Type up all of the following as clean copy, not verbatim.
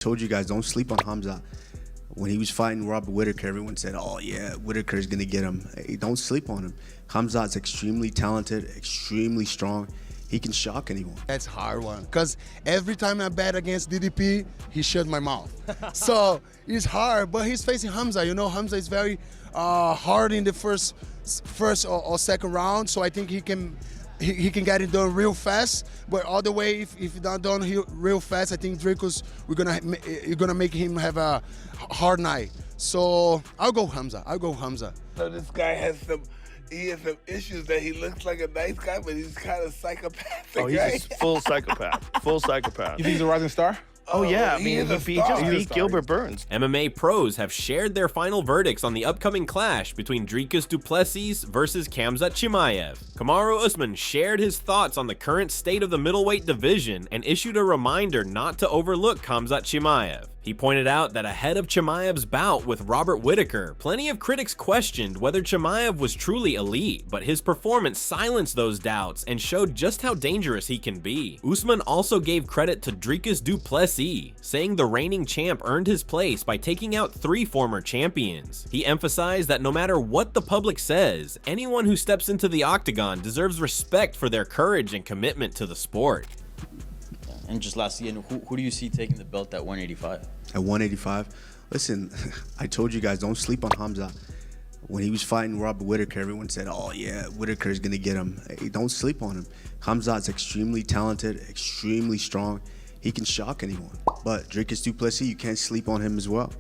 Told you guys, don't sleep on Khamzat. When he was fighting Robert Whitaker, everyone said, oh yeah, Whitaker is going to get him. Hey, don't sleep on him. Khamzat's extremely talented, extremely strong. He can shock anyone. That's a hard one, because every time I bet against DDP, he shut my mouth. So it's hard, but he's facing Khamzat. You know, Khamzat is very hard in the first or second round, so I think he can get it done real fast. But all the way, if not done real fast, I think Dricus, you're gonna make him have a hard night. So I'll go Khamzat. I'll go Khamzat. So this guy has some issues that he looks like a nice guy, but he's kind of psychopathic. Oh, he's right? a full psychopath. Full psychopath. You think he's a rising star? Oh yeah, I mean, he just beat star. Gilbert Burns. MMA pros have shared their final verdicts on the upcoming clash between Dricus du Plessis versus Khamzat Chimaev. Kamaru Usman shared his thoughts on the current state of the middleweight division and issued a reminder not to overlook Khamzat Chimaev. He pointed out that ahead of Chimaev's bout with Robert Whitaker, plenty of critics questioned whether Chimaev was truly elite, but his performance silenced those doubts and showed just how dangerous he can be. Usman also gave credit to Dricus du Plessis, saying the reigning champ earned his place by taking out 3 former champions. He emphasized that no matter what the public says, anyone who steps into the octagon deserves respect for their courage and commitment to the sport. And just lastly, who do you see taking the belt at 185? At 185? Listen, I told you guys, don't sleep on Khamzat. When he was fighting Robert Whitaker, everyone said, oh yeah, Whitaker is going to get him. Hey, don't sleep on him. Khamzat's extremely talented, extremely strong. He can shock anyone. But Dricus du Plessis, you can't sleep on him as well.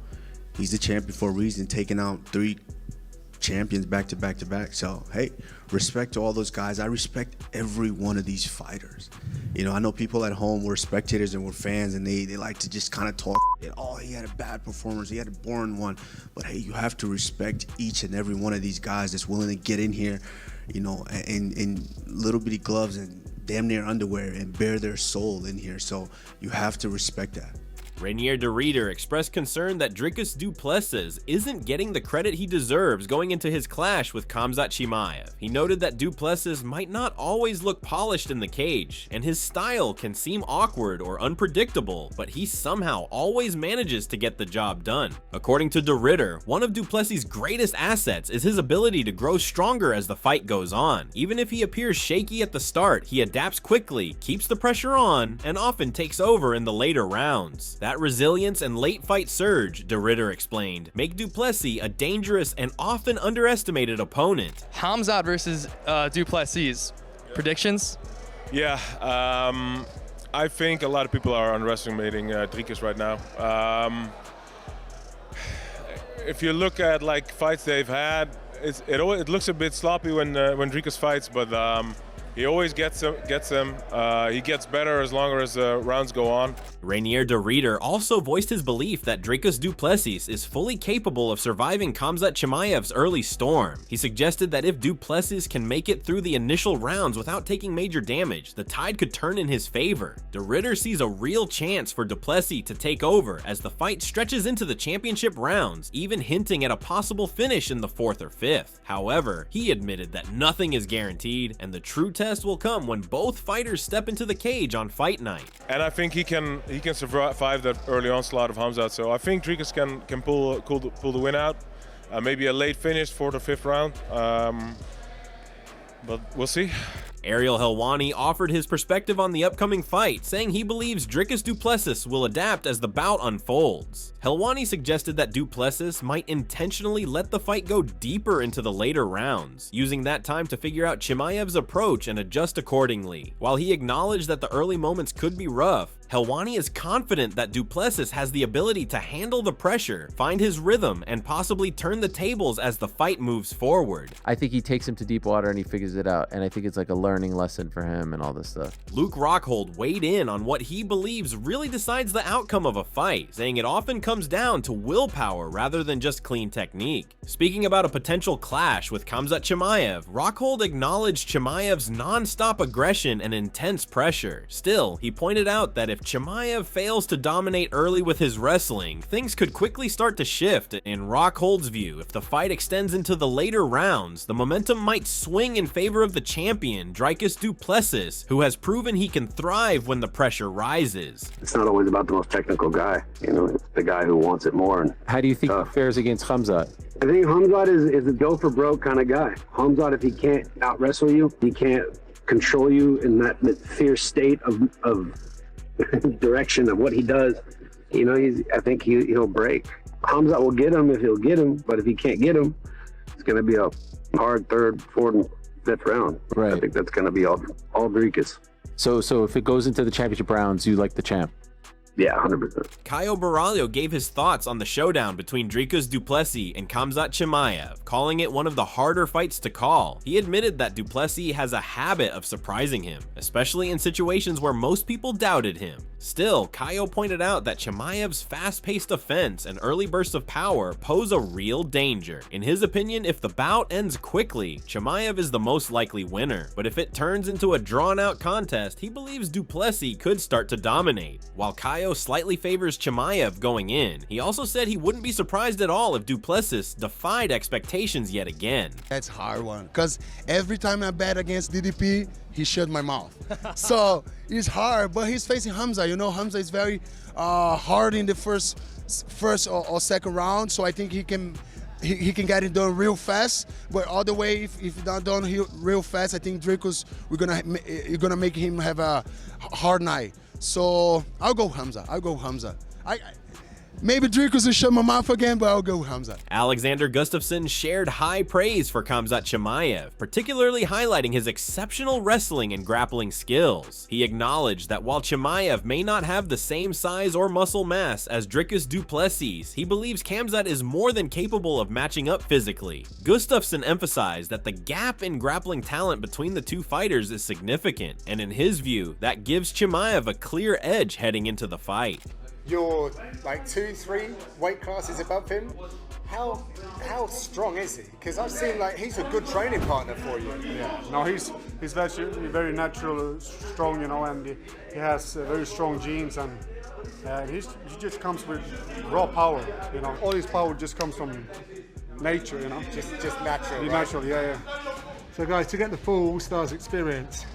He's the champion for a reason, taking out 3 champions back to back to back. So hey, respect to all those guys. I respect every one of these fighters. You know, I know people at home were spectators and were fans, and they like to just kind of talk, oh, he had a bad performance, he had a boring one. But hey, you have to respect each and every one of these guys that's willing to get in here, you know, in little bitty gloves and damn near underwear and bare their soul in here. So you have to respect that. Rainier de Reeder expressed concern that Dricus du Plessis isn't getting the credit he deserves going into his clash with Khamzat Chimaev. He noted that du Plessis might not always look polished in the cage, and his style can seem awkward or unpredictable, but he somehow always manages to get the job done. According to de Reeder, one of du Plessis' greatest assets is his ability to grow stronger as the fight goes on. Even if he appears shaky at the start, he adapts quickly, keeps the pressure on, and often takes over in the later rounds. That resilience and late fight surge, de Reeder explained, make du Plessis a dangerous and often underestimated opponent. Khamzat versus du Plessis. Predictions? Yeah, I think a lot of people are underestimating Dricus right now. If you look at like fights they've had, it looks a bit sloppy when Dricus fights, but he always gets him. He gets better as longer as the rounds go on. Rainier de Reeder also voiced his belief that Dricus du Plessis is fully capable of surviving Khamzat Chimaev's early storm. He suggested that if du Plessis can make it through the initial rounds without taking major damage, the tide could turn in his favor. De Reeder sees a real chance for du Plessis to take over as the fight stretches into the championship rounds, even hinting at a possible finish in the 4th or 5th. However, he admitted that nothing is guaranteed, and the true test will come when both fighters step into the cage on fight night. And I think he can survive that early onslaught of Khamzat. So I think Dricus can pull the win out. Maybe a late finish, 4th or 5th round. But we'll see. Ariel Helwani offered his perspective on the upcoming fight, saying he believes Dricus du Plessis will adapt as the bout unfolds. Helwani suggested that du Plessis might intentionally let the fight go deeper into the later rounds, using that time to figure out Chimaev's approach and adjust accordingly. While he acknowledged that the early moments could be rough, Helwani is confident that du Plessis has the ability to handle the pressure, find his rhythm, and possibly turn the tables as the fight moves forward. I think he takes him to deep water and he figures it out, and I think it's like a learning lesson for him and all this stuff. Luke Rockhold weighed in on what he believes really decides the outcome of a fight, saying it often comes down to willpower rather than just clean technique. Speaking about a potential clash with Khamzat Chimaev, Rockhold acknowledged Chimaev's non-stop aggression and intense pressure. Still, he pointed out that if Chimaev fails to dominate early with his wrestling, things could quickly start to shift. In Rockhold's view, if the fight extends into the later rounds, the momentum might swing in favor of the champion, Dricus du Plessis, who has proven he can thrive when the pressure rises. It's not always about the most technical guy. You know, it's the guy who wants it more. And how do you think he fares against Khamzat? I think Khamzat is a go for broke kind of guy. Khamzat, if he can't out wrestle you, he can't control you in that fierce state of direction of what he does. You know, I think he'll break. Khamzat will get him if he'll get him, but if he can't get him, it's going to be a hard third, fourth, and fifth round. Right. I think that's going to be all Dricus. So if it goes into the championship rounds, you like the champ? Yeah, 100%. Caio Borralho gave his thoughts on the showdown between Dricus du Plessis and Khamzat Chimaev, calling it one of the harder fights to call. He admitted that du Plessis has a habit of surprising him, especially in situations where most people doubted him. Still, Caio pointed out that Chimaev's fast-paced offense and early bursts of power pose a real danger. In his opinion, if the bout ends quickly, Chimaev is the most likely winner, but if it turns into a drawn-out contest, he believes du Plessis could start to dominate. While Caio slightly favors Chimaev going in, he also said he wouldn't be surprised at all if du Plessis defied expectations yet again. That's a hard one, because every time I bet against DDP, he shut my mouth. So it's hard, but he's facing Khamzat. You know, Khamzat is very hard in the first or second round, so I think he can get it done real fast. But all the way, if not done real fast, I think Dricus, you're gonna make him have a hard night. So I'll go Khamzat. Maybe Dricus will shut my mouth again, but I'll go Khamzat. Alexander Gustafsson shared high praise for Khamzat Chimaev, particularly highlighting his exceptional wrestling and grappling skills. He acknowledged that while Chimaev may not have the same size or muscle mass as Dricus du Plessis, he believes Khamzat is more than capable of matching up physically. Gustafsson emphasized that the gap in grappling talent between the two fighters is significant, and in his view, that gives Chimaev a clear edge heading into the fight. You're like 2-3 weight classes above him. How strong is he? Because I've seen like he's a good training partner for you. Yeah, no, he's very natural, strong, you know, and he has very strong genes, and he just comes with raw power, you know. All his power just comes from nature, you know. Just natural. Right? Natural, yeah. So guys, to get the full All-Stars experience,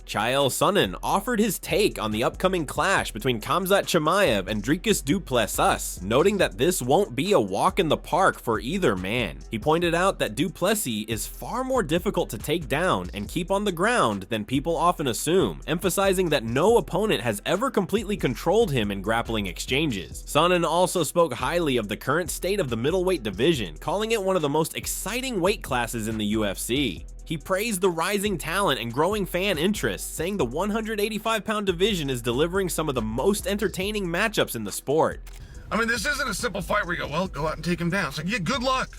Chael Sonnen offered his take on the upcoming clash between Khamzat Chimaev and Dricus du Plessis, noting that this won't be a walk in the park for either man. He pointed out that du Plessis is far more difficult to take down and keep on the ground than people often assume, emphasizing that no opponent has ever completely controlled him in grappling exchanges. Sonnen also spoke highly of the current state of the middleweight division, calling it one of the most exciting weight classes in the UFC. He praised the rising talent and growing fan interest, saying the 185-pound division is delivering some of the most entertaining matchups in the sport. I mean, this isn't a simple fight where you go, well, go out and take him down. It's like, yeah, good luck.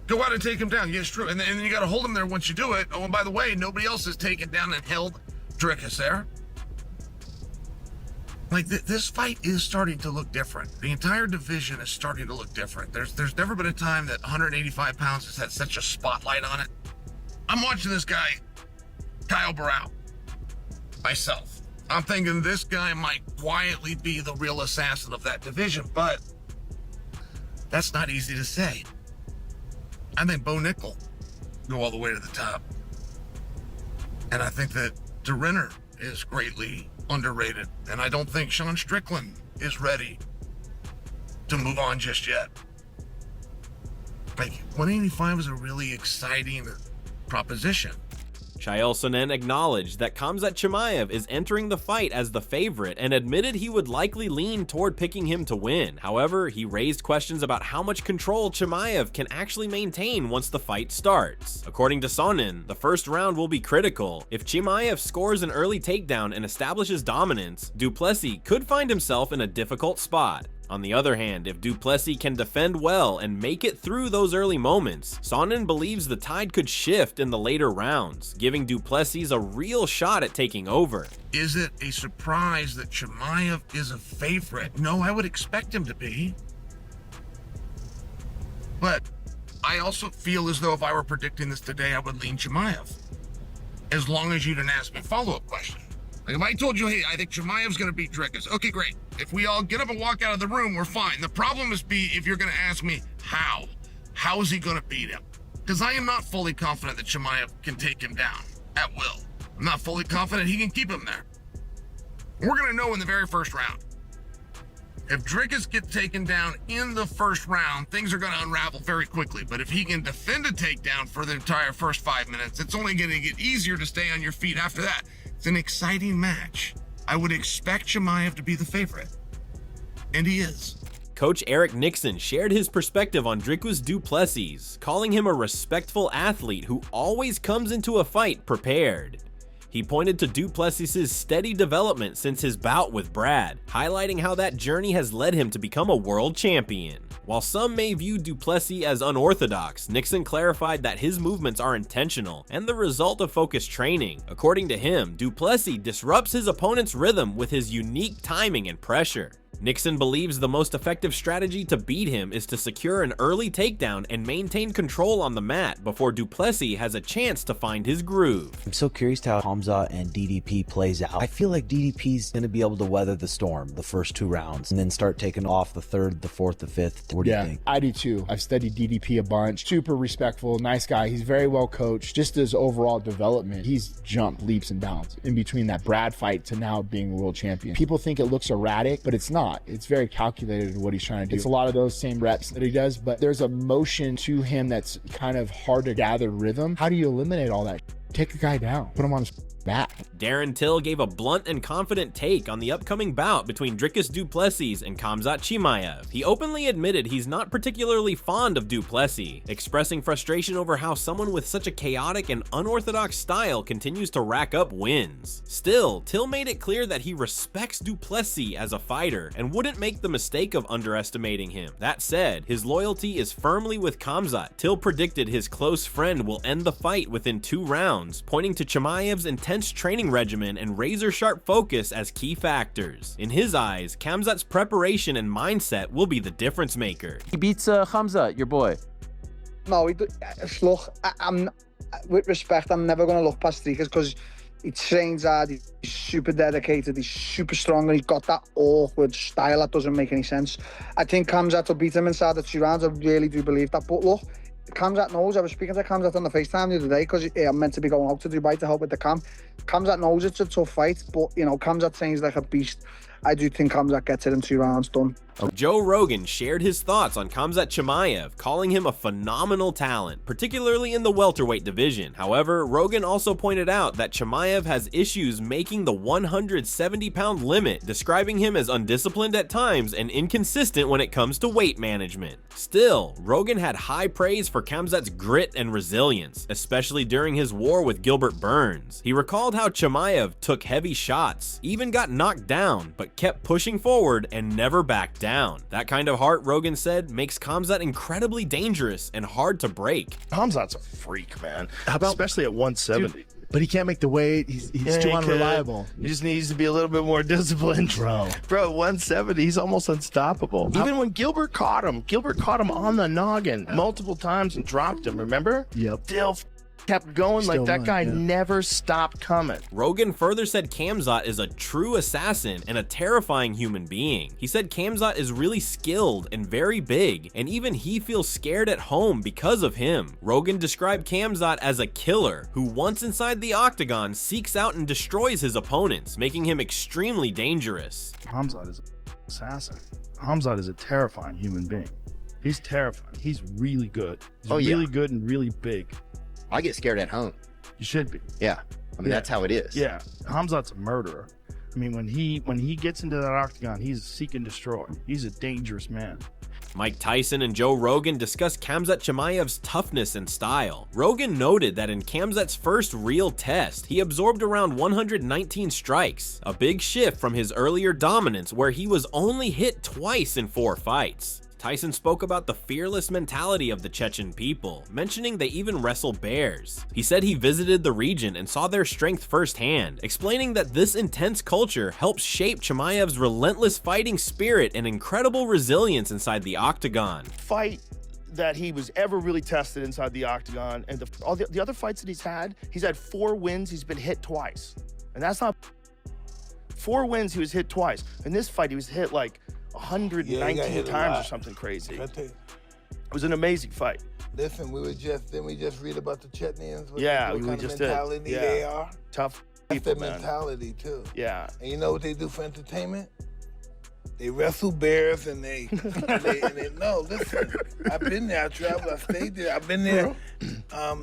Go out and take him down. Yeah, it's true. And then you got to hold him there once you do it. Oh, and by the way, nobody else has taken down and held Dricus there. Like, this fight is starting to look different. The entire division is starting to look different. There's never been a time that 185 pounds has had such a spotlight on it. I'm watching this guy, Caio Borralho, myself. I'm thinking this guy might quietly be the real assassin of that division, but that's not easy to say. I think Bo Nickel go all the way to the top. And I think that DeRinner is greatly underrated. And I don't think Sean Strickland is ready to move on just yet. Like, 185 is a really exciting proposition. Chael Sonnen acknowledged that Khamzat Chimaev is entering the fight as the favorite and admitted he would likely lean toward picking him to win. However, he raised questions about how much control Chimaev can actually maintain once the fight starts. According to Sonnen, the first round will be critical. If Chimaev scores an early takedown and establishes dominance, du Plessis could find himself in a difficult spot. On the other hand, if du Plessis can defend well and make it through those early moments, Sonnen believes the tide could shift in the later rounds, giving du Plessis a real shot at taking over. Is it a surprise that Chimaev is a favorite? No, I would expect him to be. But I also feel as though if I were predicting this today, I would lean Chimaev. As long as you didn't ask me a follow-up question. Like if I told you, hey, I think Chimaev's going to beat Dricus, okay, great. If we all get up and walk out of the room, we're fine. The problem is if you're going to ask me how is he going to beat him? Because I am not fully confident that Chimaev can take him down. at will. I'm not fully confident he can keep him there. We're going to know in the very first round. If Dricus gets taken down in the first round, things are going to unravel very quickly. But if he can defend a takedown for the entire first 5 minutes, it's only going to get easier to stay on your feet after that. It's an exciting match. I would expect Chimaev to be the favorite. And he is. Coach Eric Nixon shared his perspective on Dricus du Plessis, calling him a respectful athlete who always comes into a fight prepared. He pointed to du Plessis' steady development since his bout with Brad, highlighting how that journey has led him to become a world champion. While some may view du Plessis as unorthodox, Nixon clarified that his movements are intentional and the result of focused training. According to him, du Plessis disrupts his opponent's rhythm with his unique timing and pressure. Nixon believes the most effective strategy to beat him is to secure an early takedown and maintain control on the mat before du Plessis has a chance to find his groove. I'm so curious to how Khamzat and DDP plays out. I feel like DDP's going to be able to weather the storm the first 2 rounds and then start taking off the 3rd, the 4th, the 5th. What do you think? I do too. I've studied DDP a bunch. Super respectful, nice guy. He's very well coached. Just his overall development, he's jumped leaps and bounds in between that Brad fight to now being world champion. People think it looks erratic, but it's not. It's very calculated what he's trying to do. It's a lot of those same reps that he does, but there's a motion to him that's kind of hard to gather rhythm. How do you eliminate all that? Take a guy down, put him on his back. Darren Till gave a blunt and confident take on the upcoming bout between Dricus du Plessis and Khamzat Chimaev. He openly admitted he's not particularly fond of du Plessis, expressing frustration over how someone with such a chaotic and unorthodox style continues to rack up wins. Still, Till made it clear that he respects du Plessis as a fighter and wouldn't make the mistake of underestimating him. That said, his loyalty is firmly with Khamzat. Till predicted his close friend will end the fight within 2 rounds, pointing to Chimaev's intense training regimen and razor-sharp focus as key factors. In his eyes, Khamzat's preparation and mindset will be the difference maker. He beats Khamzat, your boy. No, look, with respect, I'm never going to look past Dricus because he trains hard, he's super dedicated, he's super strong, and he's got that awkward style that doesn't make any sense. I think Khamzat will beat him inside the 2 rounds. I really do believe that. But look, Khamzat knows. I was speaking to Khamzat on the FaceTime the other day because I'm meant to be going out to Dubai to help with the camp. Khamzat knows it's a tough fight, but you know, Khamzat trains like a beast. I do think Khamzat gets it in 2 rounds done. Joe Rogan shared his thoughts on Khamzat Chimaev, calling him a phenomenal talent, particularly in the welterweight division. However, Rogan also pointed out that Chimaev has issues making the 170-pound limit, describing him as undisciplined at times and inconsistent when it comes to weight management. Still, Rogan had high praise for Khamzat's grit and resilience, especially during his war with Gilbert Burns. He recalled how Chimaev took heavy shots, even got knocked down, but kept pushing forward and never backed down. That kind of heart, Rogan said, makes Khamzat incredibly dangerous and hard to break. Khamzat's a freak, man. How about, especially at 170. Dude, but he can't make the weight. He's too unreliable. He just needs to be a little bit more disciplined. Bro, 170, he's almost unstoppable. Even when Gilbert caught him on the noggin multiple times and dropped him, remember? Yep. Still kept going. Still like that won, guy yeah. never stopped coming. Rogan further said Khamzat is a true assassin and a terrifying human being. He said Khamzat is really skilled and very big, and even he feels scared at home because of him. Rogan described Khamzat as a killer who once inside the octagon seeks out and destroys his opponents, making him extremely dangerous. Khamzat is an assassin. Khamzat is a terrifying human being. He's terrifying. He's really good. He's really good and really big. I get scared at home. You should be. Yeah. I mean, that's how it is. Yeah. Khamzat's a murderer. I mean, when he gets into that octagon, he's seek and destroy. He's a dangerous man. Mike Tyson and Joe Rogan discussed Khamzat Chimaev's toughness and style. Rogan noted that in Khamzat's first real test, he absorbed around 119 strikes, a big shift from his earlier dominance where he was only hit twice in 4 fights. Tyson spoke about the fearless mentality of the Chechen people, mentioning they even wrestle bears. He said he visited the region and saw their strength firsthand, explaining that this intense culture helps shape Chimaev's relentless fighting spirit and incredible resilience inside the octagon. Fight that he was ever really tested inside the octagon, and all the other fights that he's had 4 wins, he's been hit twice. And that's not 4 wins, he was hit twice. In this fight, he was hit like 119 times or something crazy. It was an amazing fight. Listen, didn't we just read about the Chetnians? Yeah, what we kind of just did. mentality Yeah. they are? Tough That's people, their man. mentality too. Yeah. And you know what they do for entertainment? They wrestle bears and they no, listen. I've been there, I traveled, I stayed there, I've been there. I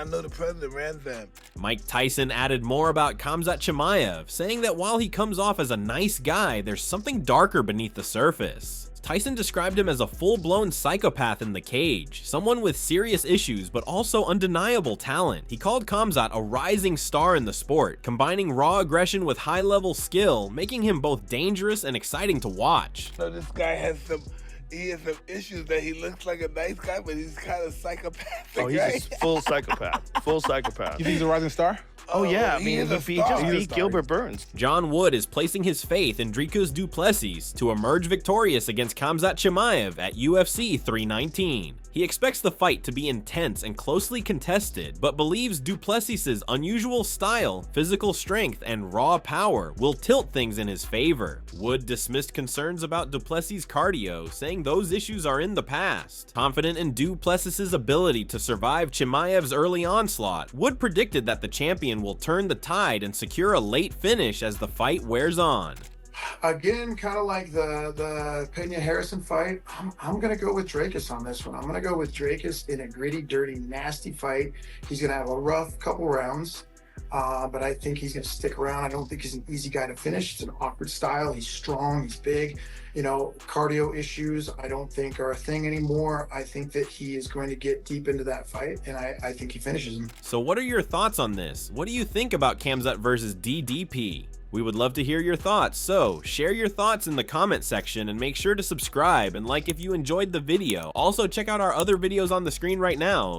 know the president ran them. Mike Tyson added more about Khamzat Chimaev, saying that while he comes off as a nice guy, there's something darker beneath the surface. Tyson described him as a full-blown psychopath in the cage, someone with serious issues but also undeniable talent. He called Khamzat a rising star in the sport, combining raw aggression with high-level skill, making him both dangerous and exciting to watch. So this guy has some issues that he looks like a nice guy, but he's kind of psychopathic. Oh, he's just full psychopath. Full psychopath. You think he's a rising star? Oh yeah, I he mean, is he a just star. beat Gilbert Burns. John Wood is placing his faith in Dricus du Plessis to emerge victorious against Khamzat Chimaev at UFC 319. He expects the fight to be intense and closely contested, but believes du Plessis' unusual style, physical strength, and raw power will tilt things in his favor. Wood dismissed concerns about du Plessis' cardio, saying those issues are in the past. Confident in du Plessis' ability to survive Chimaev's early onslaught, Wood predicted that the champion will turn the tide and secure a late finish as the fight wears on. Again, kind of like the Pena-Harrison fight, I'm going to go with Dricus on this one. I'm going to go with Dricus in a gritty, dirty, nasty fight. He's going to have a rough couple rounds, but I think he's going to stick around. I don't think he's an easy guy to finish. It's an awkward style. He's strong. He's big. You know, cardio issues I don't think are a thing anymore. I think that he is going to get deep into that fight, and I think he finishes him. So what are your thoughts on this? What do you think about Khamzat versus DDP? We would love to hear your thoughts, so share your thoughts in the comment section and make sure to subscribe and like if you enjoyed the video. Also check out our other videos on the screen right now.